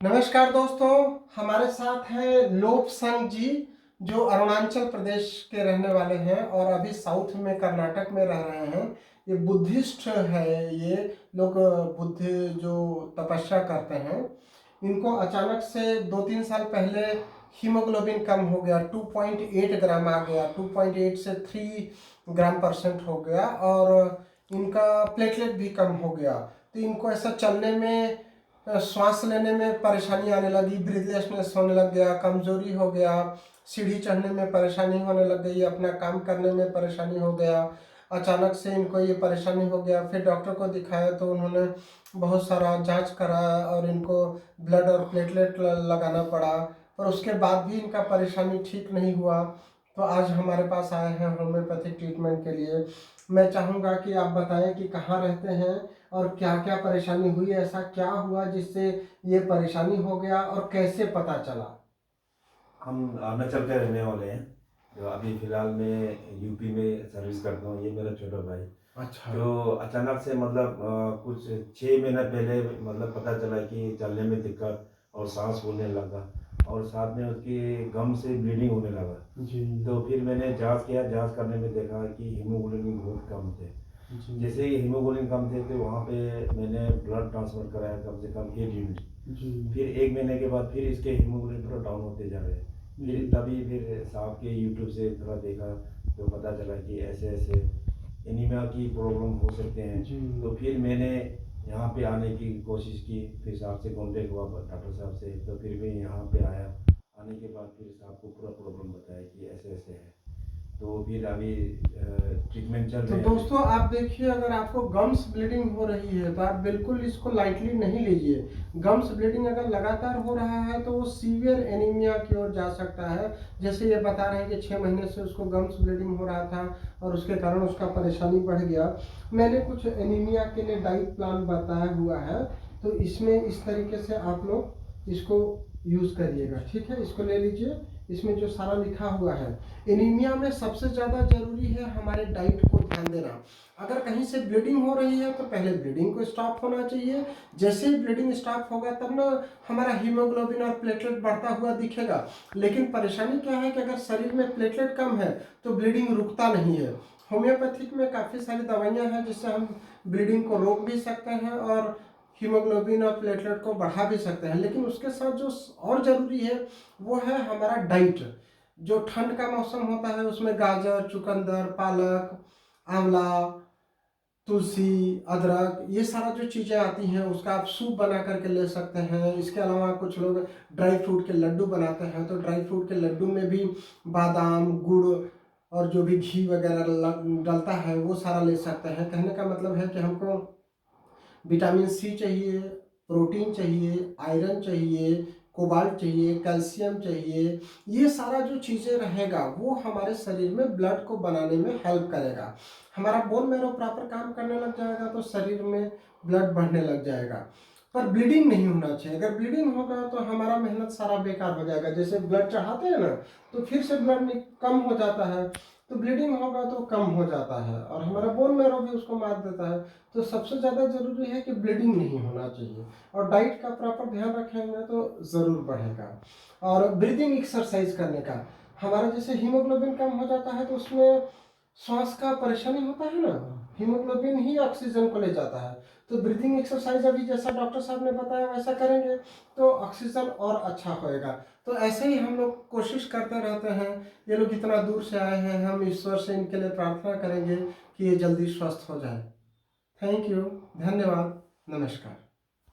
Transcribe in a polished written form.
नमस्कार दोस्तों, हमारे साथ हैं लोप संग जी, जो अरुणाचल प्रदेश के रहने वाले हैं और अभी साउथ में कर्नाटक में रह रहे हैं। ये बुद्धिस्ट है। ये लोग बुद्ध जो तपस्या करते हैं, इनको अचानक से 2-3 साल पहले हीमोग्लोबिन कम हो गया, 2.8 ग्राम आ गया, 2.8 से 3 ग्राम परसेंट हो गया और इनका प्लेटलेट भी कम हो गया। तो इनको ऐसा चलने में, श्वास लेने में परेशानी आने लगी, ब्रीथलेसनेस होने लग गया, कमजोरी हो गया, सीढ़ी चढ़ने में परेशानी होने लग गई, अपना काम करने में परेशानी हो गया। अचानक से इनको ये परेशानी हो गया। फिर डॉक्टर को दिखाया तो उन्होंने बहुत सारा जांच कराया और इनको ब्लड और प्लेटलेट लगाना पड़ा, और उसके बाद भी इनका परेशानी ठीक नहीं हुआ। तो आज हमारे पास आए हैं होम्योपैथिक ट्रीटमेंट के लिए। मैं चाहूँगा कि आप बताएं कि कहाँ रहते हैं और क्या क्या परेशानी हुई, ऐसा क्या हुआ जिससे ये परेशानी हो गया और कैसे पता चला। हम अरुणाचल के रहने वाले हैं। जो अभी फिलहाल मैं यूपी में सर्विस करता हूँ। ये मेरा छोटा भाई अच्छा। जो अचानक से कुछ 6 महीना पहले पता चला कि चलने में दिक्कत और सांस फूलने लगा और साथ में उसकी गम से ब्लीडिंग होने लगा। जी। तो फिर मैंने जांच किया। जांच करने में देखा कि हीमोग्लोबिन बहुत कम थे। जी। जैसे ही हीमोग्लोबिन कम थे तो वहाँ पे मैंने ब्लड ट्रांसफर कराया कम से कम 8 यूनिट। जी। फिर 1 महीने के बाद फिर इसके हीमोग्लोबिन थोड़ा डाउन होते जा रहे हैं। फिर तभी फिर साहब के यूट्यूब से थोड़ा देखा तो पता चला कि ऐसे ऐसे एनीमिया की प्रॉब्लम हो सकते हैं। जी। तो फिर मैंने यहाँ पे आने की कोशिश की। फिर साहब से कांटेक्ट हुआ डॉक्टर साहब से। तो फिर मैं यहाँ पे आया। आने के बाद फिर साहब को पूरा प्रॉब्लम बताया कि ऐसे ऐसे है। तो फिर अभी ट्रीटमेंट चल तो रहे हैं अभी। दोस्तों आप देखिए, अगर आपको गम्स ब्लीडिंग हो रही है तो आप बिल्कुल इसको लाइटली नहीं लीजिए। गम्स ब्लीडिंग अगर लगातार हो रहा है तो वो सीवियर एनीमिया की ओर जा सकता है। जैसे ये बता रहे हैं कि 6 महीने से उसको गम्स ब्लीडिंग हो रहा था और उसके कारण उसका परेशानी बढ़ गया। मैंने कुछ एनीमिया के लिए डाइट प्लान बताया हुआ है, तो इसमें इस तरीके से आप लोग इसको यूज़ करिएगा। ठीक है, इसको ले लीजिए। इसमें जो सारा लिखा हुआ है, एनीमिया में सबसे ज़्यादा जरूरी है हमारे डाइट को ध्यान देना। अगर कहीं से ब्लीडिंग हो रही है तो पहले ब्लीडिंग को स्टॉप होना चाहिए। जैसे ही ब्लीडिंग स्टॉप होगा तब ना हमारा हीमोग्लोबिन और प्लेटलेट बढ़ता हुआ दिखेगा। लेकिन परेशानी क्या है कि अगर शरीर में प्लेटलेट कम है तो ब्लीडिंग रुकता नहीं है। होम्योपैथिक में काफ़ी सारी दवाइयाँ हैं जिससे हम ब्लीडिंग को रोक भी सकते हैं और हीमोग्लोबिन और प्लेटलेट को बढ़ा भी सकते हैं। लेकिन उसके साथ जो और ज़रूरी है वो है हमारा डाइट। जो ठंड का मौसम होता है उसमें गाजर, चुकंदर, पालक, आंवला, तुलसी, अदरक, ये सारा जो चीज़ें आती हैं उसका आप सूप बना करके ले सकते हैं। इसके अलावा कुछ लोग ड्राई फ्रूट के लड्डू बनाते हैं, तो ड्राई फ्रूट के लड्डू में भी बादाम, गुड़ और जो भी घी वगैरह डलता है वो सारा ले सकते हैं। कहने का मतलब है कि हमको विटामिन सी चाहिए, प्रोटीन चाहिए, आयरन चाहिए, कोबाल्ट चाहिए, कैल्शियम चाहिए। ये सारा जो चीज़ें रहेगा वो हमारे शरीर में ब्लड को बनाने में हेल्प करेगा। हमारा बोन मैरो प्रॉपर काम करने लग जाएगा तो शरीर में ब्लड बढ़ने लग जाएगा। पर ब्लीडिंग नहीं होना चाहिए। अगर ब्लीडिंग होगा तो हमारा मेहनत सारा बेकार हो जाएगा। जैसे ब्लड चढ़ाते हैं ना, तो फिर से ब्लड कम हो जाता है, तो ब्लीडिंग होगा तो कम हो जाता है और हमारा बोन मैरो भी उसको मार देता है। तो सबसे ज़्यादा ज़रूरी है कि ब्लीडिंग नहीं होना चाहिए और डाइट का प्रॉपर ध्यान रखेंगे तो ज़रूर बढ़ेगा। और ब्रीदिंग एक्सरसाइज करने का, हमारा जैसे हीमोग्लोबिन कम हो जाता है तो उसमें श्वास का परेशानी होता है ना, हीमोग्लोबिन ही ऑक्सीजन को ले जाता है। तो ब्रीदिंग एक्सरसाइज अभी जैसा डॉक्टर साहब ने बताया वैसा करेंगे तो ऑक्सीजन और अच्छा होएगा। तो ऐसे ही हम लोग कोशिश करते रहते हैं। ये लोग इतना दूर से आए हैं, हम ईश्वर से इनके लिए प्रार्थना करेंगे कि ये जल्दी स्वस्थ हो जाए। Thank you. धन्यवाद। नमस्कार।